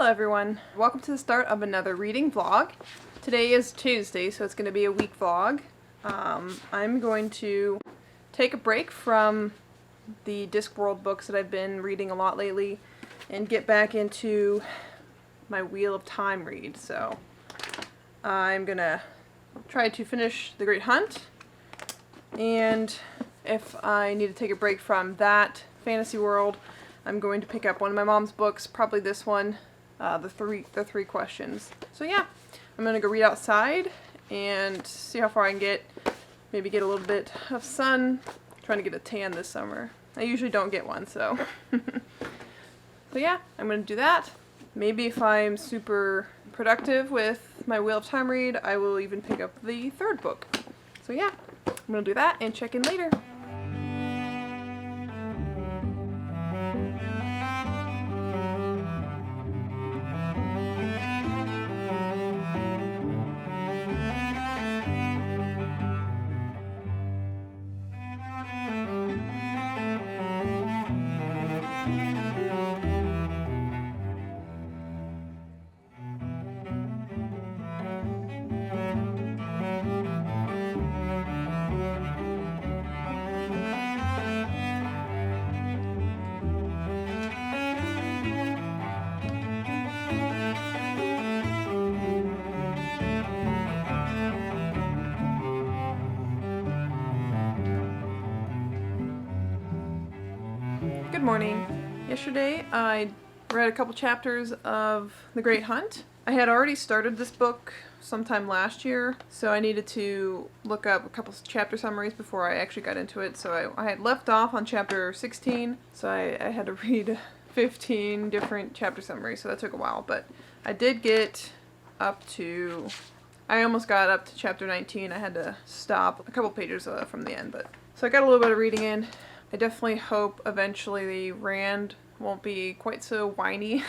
Hello everyone, welcome to the start of another reading vlog. Today is Tuesday, so it's going to be a week vlog. I'm going to take a break from the Discworld books that I've been reading a lot lately and get back into my Wheel of Time read. So I'm going to try to finish The Great Hunt, and if I need to take a break from that fantasy world, I'm going to pick up one of my mom's books, probably this one, the three questions. So yeah, I'm gonna go read outside and see how far I can get. Maybe get a little bit of sun. I'm trying to get a tan this summer. I usually don't get one, so. So yeah, I'm gonna do that. Maybe if I'm super productive with my Wheel of Time read, I will even pick up the third book. So yeah, I'm gonna do that and check in later. Good morning. Yesterday I read a couple chapters of The Great Hunt. I had already started this book sometime last year, so I needed to look up a couple chapter summaries before I actually got into it. So I had left off on chapter 16, so I had to read 15 different chapter summaries, so that took a while. But I did get up to, I almost got up to chapter 19. I had to stop a couple pages from the end, but so I got a little bit of reading in. I definitely hope eventually Rand won't be quite so whiny,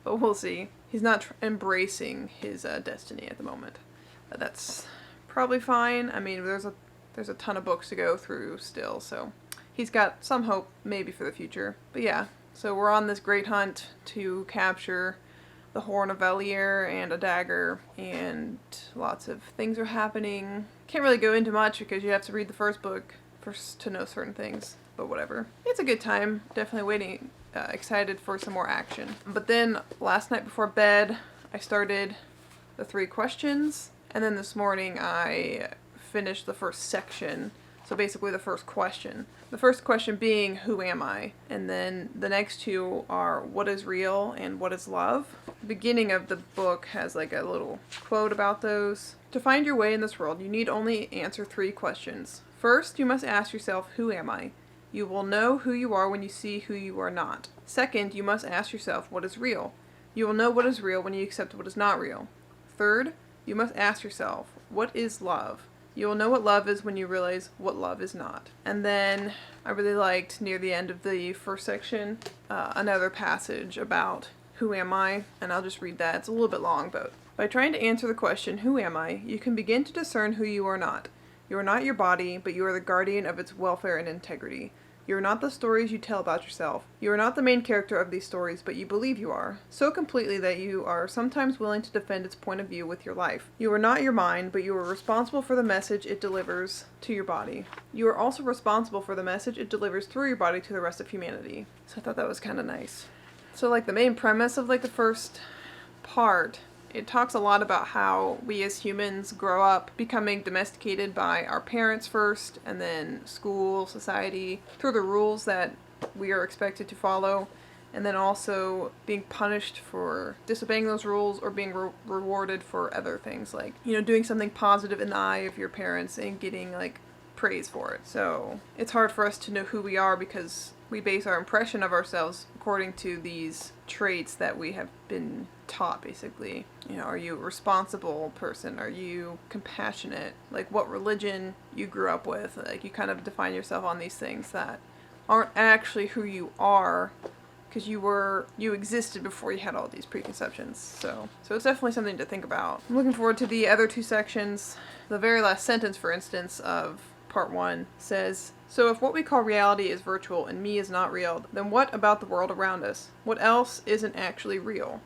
but we'll see. He's not embracing his destiny at the moment. But that's probably fine. I mean, there's a ton of books to go through still, so he's got some hope maybe for the future. But yeah, so we're on this great hunt to capture the Horn of Valere and a dagger, and lots of things are happening. Can't really go into much because you have to read the first book to know certain things, but whatever. It's a good time. Definitely waiting, excited for some more action. But then last night before bed, I started the 3 questions, and then this morning I finished the first section. So basically the first question. The first question being, who am I? And then the next 2 are, what is real and what is love? The beginning of the book has like a little quote about those. To find your way in this world, you need only answer 3 questions. First, you must ask yourself, who am I? You will know who you are when you see who you are not. Second, you must ask yourself, what is real? You will know what is real when you accept what is not real. Third, you must ask yourself, what is love? You will know what love is when you realize what love is not. And then I really liked, near the end of the first section, another passage about who am I? And I'll just read that. It's a little bit long, but by trying to answer the question, who am I? You can begin to discern who you are not. You are not your body, but you are the guardian of its welfare and integrity. You are not the stories you tell about yourself. You are not the main character of these stories, but you believe you are, so completely that you are sometimes willing to defend its point of view with your life. You are not your mind, but you are responsible for the message it delivers to your body. You are also responsible for the message it delivers through your body to the rest of humanity. So I thought that was kind of nice. So like the main premise of like the first part, it talks a lot about how we as humans grow up becoming domesticated by our parents first, and then school, society, through the rules that we are expected to follow, and then also being punished for disobeying those rules or being rewarded for other things, like, you know, doing something positive in the eye of your parents and getting like praise for it. So it's hard for us to know who we are because we base our impression of ourselves according to these traits that we have been taught, basically. You know, are you a responsible person? Are you compassionate? Like what religion you grew up with. Like you kind of define yourself on these things that aren't actually who you are, because you existed before you had all these preconceptions. So it's definitely something to think about. I'm looking forward to the other 2 sections. The very last sentence, for instance, of part 1 says, so if what we call reality is virtual and me is not real, then what about the world around us? What else isn't actually real?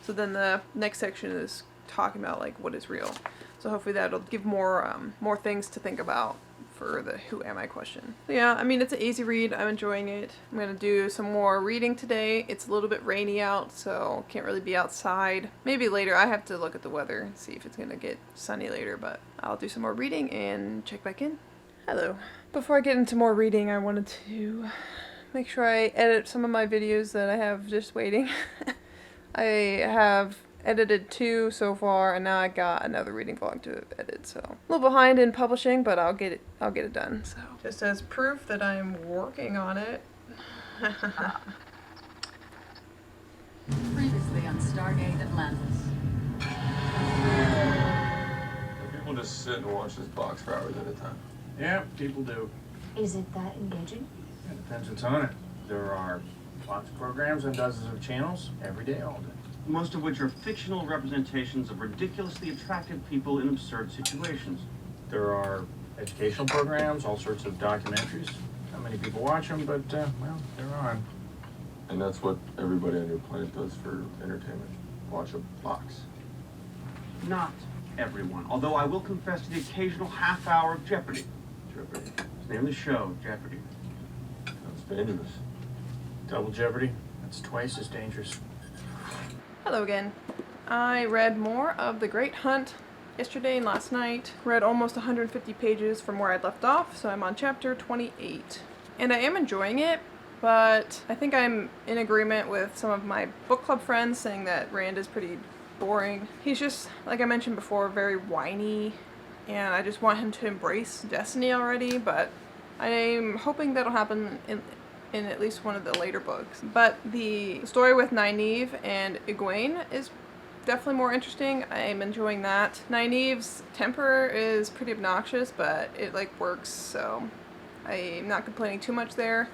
So then the next section is talking about like what is real. So hopefully that'll give more things to think about for the who am I question. So yeah, I mean, it's an easy read. I'm enjoying it. I'm gonna do some more reading today. It's a little bit rainy out, so can't really be outside. Maybe later. I have to look at the weather and see if it's gonna get sunny later, but I'll do some more reading and check back in. Hello. Before I get into more reading, I wanted to make sure I edit some of my videos that I have just waiting. I have edited 2 so far, and now I got another reading vlog to edit, so a little behind in publishing, but I'll get it done. So just as proof that I'm working on it. Previously on Stargate Atlantis. People just sit and watch this box for hours at a time. Yeah, people do. Is it that engaging? It depends what's on it. There are lots of programs and dozens of channels every day, all day. Most of which are fictional representations of ridiculously attractive people in absurd situations. There are educational programs, all sorts of documentaries. Not many people watch them, but, well, they're on. And that's what everybody on your planet does for entertainment. Watch a box. Not everyone, although I will confess to the occasional half hour of Jeopardy! Jeopardy. It's the name of the show, Jeopardy! Sounds dangerous. Double Jeopardy, that's twice as dangerous. Hello again. I read more of The Great Hunt yesterday and last night. Read almost 150 pages from where I'd left off, so I'm on chapter 28. And I am enjoying it, but I think I'm in agreement with some of my book club friends saying that Rand is pretty boring. He's just, like I mentioned before, very whiny, and I just want him to embrace destiny already, but I'm hoping that'll happen in at least one of the later books. But the story with Nynaeve and Egwene is definitely more interesting. I'm enjoying that. Nynaeve's temper is pretty obnoxious, but it like works, so I'm not complaining too much there.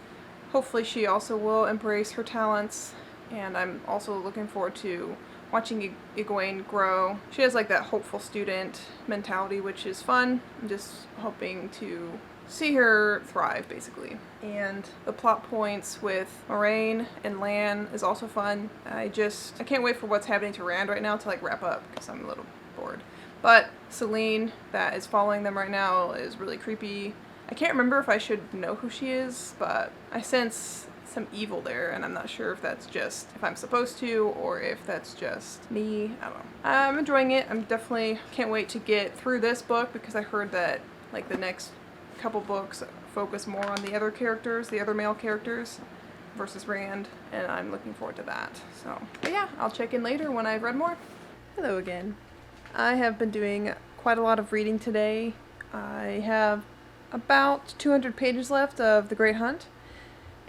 Hopefully she also will embrace her talents, and I'm also looking forward to watching Egwene grow. She has like that hopeful student mentality, which is fun. I'm just hoping to see her thrive, basically. And the plot points with Moraine and Lan is also fun. I can't wait for what's happening to Rand right now to like wrap up, because I'm a little bored. But Selene, that is following them right now, is really creepy. I can't remember if I should know who she is, but I sense some evil there, and I'm not sure if that's just if I'm supposed to or if that's just me. I don't know. I'm enjoying it. I'm definitely can't wait to get through this book, because I heard that like the next couple books focus more on the other characters, the other male characters versus Rand, and I'm looking forward to that. So, but yeah, I'll check in later when I've read more. Hello again. I have been doing quite a lot of reading today. I have about 200 pages left of The Great Hunt,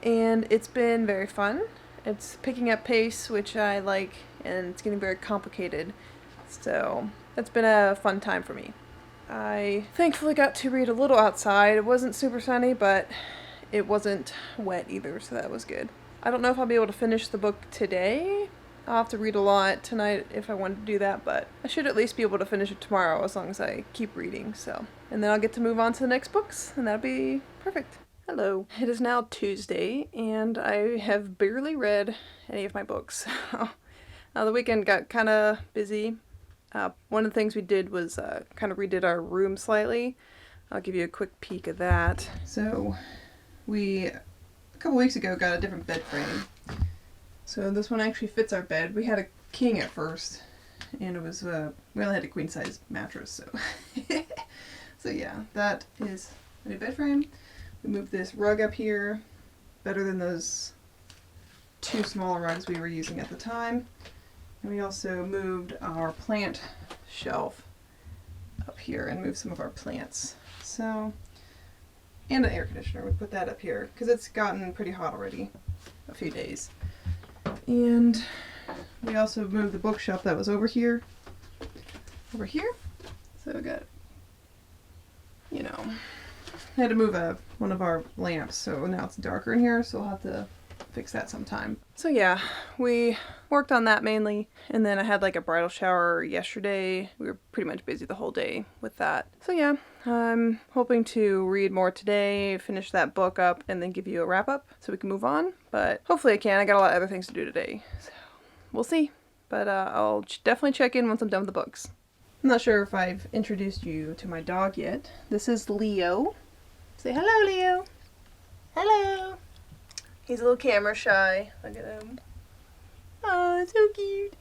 and it's been very fun. It's picking up pace, which I like, and it's getting very complicated. So, that's been a fun time for me. I thankfully got to read a little outside. It wasn't super sunny, but it wasn't wet either, so that was good. I don't know if I'll be able to finish the book today. I'll have to read a lot tonight if I want to do that, but I should at least be able to finish it tomorrow as long as I keep reading, so. And then I'll get to move on to the next books, and that'll be perfect. Hello. It is now Tuesday, and I have barely read any of my books. The weekend got kind of busy. One of the things we did was kind of redid our room slightly. I'll give you a quick peek of that. So we, a couple weeks ago, got a different bed frame. So this one actually fits our bed. We had a king at first, and it was, we only had a queen size mattress, so. So yeah, that is a new bed frame. We moved this rug up here, better than those 2 smaller rugs we were using at the time. And we also moved our plant shelf up here and moved some of our plants. So, and an air conditioner. We put that up here because it's gotten pretty hot already, a few days. And we also moved the bookshelf that was over here. So we got, you know, I had to move one of our lamps, so now it's darker in here, so we'll have to fix that sometime. So yeah, we worked on that mainly, and then I had like a bridal shower yesterday. We were pretty much busy the whole day with that. So yeah, I'm hoping to read more today, finish that book up, and then give you a wrap up so we can move on. But hopefully I can. I got a lot of other things to do today, so we'll see. But I'll definitely check in once I'm done with the books. I'm not sure if I've introduced you to my dog yet. This is Leo. Say hello, Leo. Hello. He's a little camera shy. Look at him. Oh, so cute.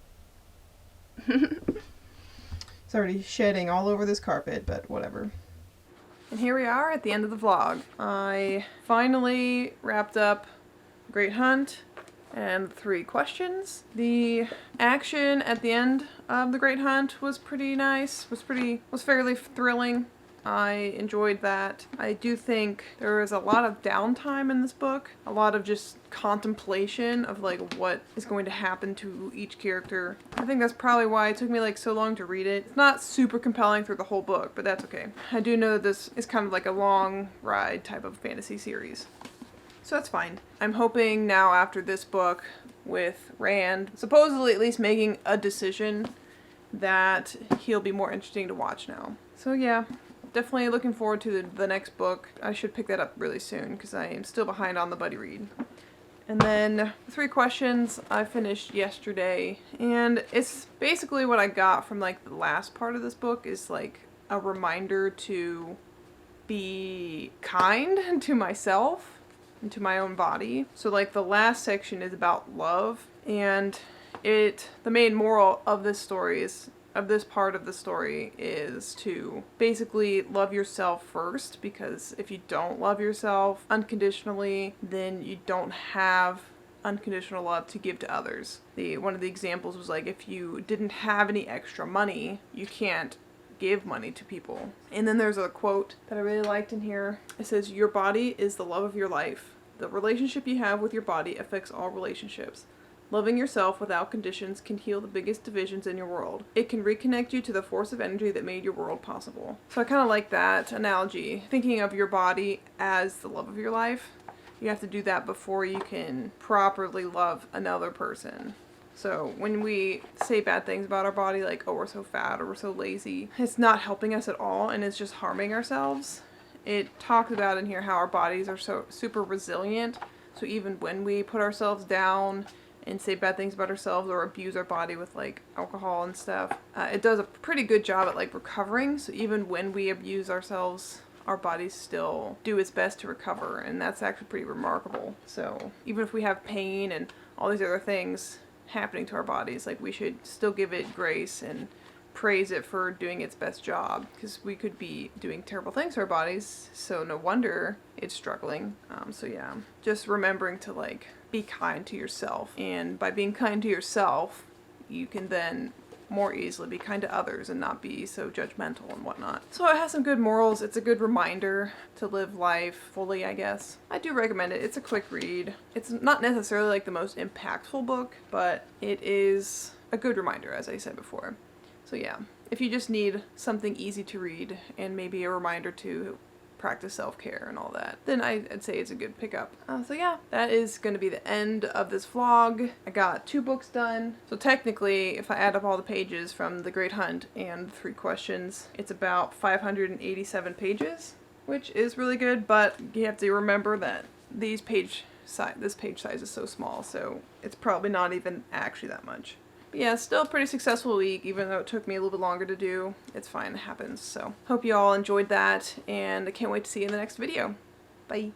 It's already shedding all over this carpet, but whatever. And here we are at the end of the vlog. I finally wrapped up Great Hunt and 3 questions. The action at the end of The Great Hunt was pretty nice, was fairly thrilling. I enjoyed that. I do think there is a lot of downtime in this book, a lot of just contemplation of like what is going to happen to each character. I think that's probably why it took me like so long to read it. It's not super compelling through the whole book, but that's okay. I do know that this is kind of like a long ride type of fantasy series. So that's fine. I'm hoping now after this book with Rand supposedly at least making a decision that he'll be more interesting to watch now. So yeah, definitely looking forward to the next book. I should pick that up really soon because I am still behind on the buddy read. And then the 3 questions I finished yesterday, and it's basically what I got from like the last part of this book is like a reminder to be kind to myself and to my own body. So like the last section is about love, and the main moral of this story is, of this part of the story, is to basically love yourself first, because if you don't love yourself unconditionally, then you don't have unconditional love to give to others. One of the examples was like, if you didn't have any extra money, you can't give money to people. And then there's a quote that I really liked in here. It says, "Your body is the love of your life. The relationship you have with your body affects all relationships. Loving yourself without conditions can heal the biggest divisions in your world. It can reconnect you to the force of energy that made your world possible." So I kind of like that analogy. Thinking of your body as the love of your life. You have to do that before you can properly love another person. So when we say bad things about our body, like, oh, we're so fat or we're so lazy, it's not helping us at all, and it's just harming ourselves. It talks about in here how our bodies are so super resilient. So even when we put ourselves down and say bad things about ourselves or abuse our body with like alcohol and stuff, it does a pretty good job at like recovering. So even when we abuse ourselves, our bodies still do its best to recover, and that's actually pretty remarkable. So even if we have pain and all these other things happening to our bodies, like, we should still give it grace and praise it for doing its best job, because we could be doing terrible things to our bodies, so no wonder it's struggling. So yeah, just remembering to like be kind to yourself, and by being kind to yourself you can then more easily be kind to others and not be so judgmental and whatnot. So it has some good morals. It's a good reminder to live life fully, I guess. I do recommend it. It's a quick read. It's not necessarily like the most impactful book, but it is a good reminder, as I said before. So yeah, if you just need something easy to read and maybe a reminder to practice self-care and all that, then I'd say it's a good pickup. So yeah, that is going to be the end of this vlog. I got 2 books done. So technically, if I add up all the pages from The Great Hunt and the 3 questions, it's about 587 pages, which is really good, but you have to remember that this page size is so small, so it's probably not even actually that much. But yeah, still a pretty successful week, even though it took me a little bit longer to do. It's fine, it happens. So hope you all enjoyed that, and I can't wait to see you in the next video. Bye.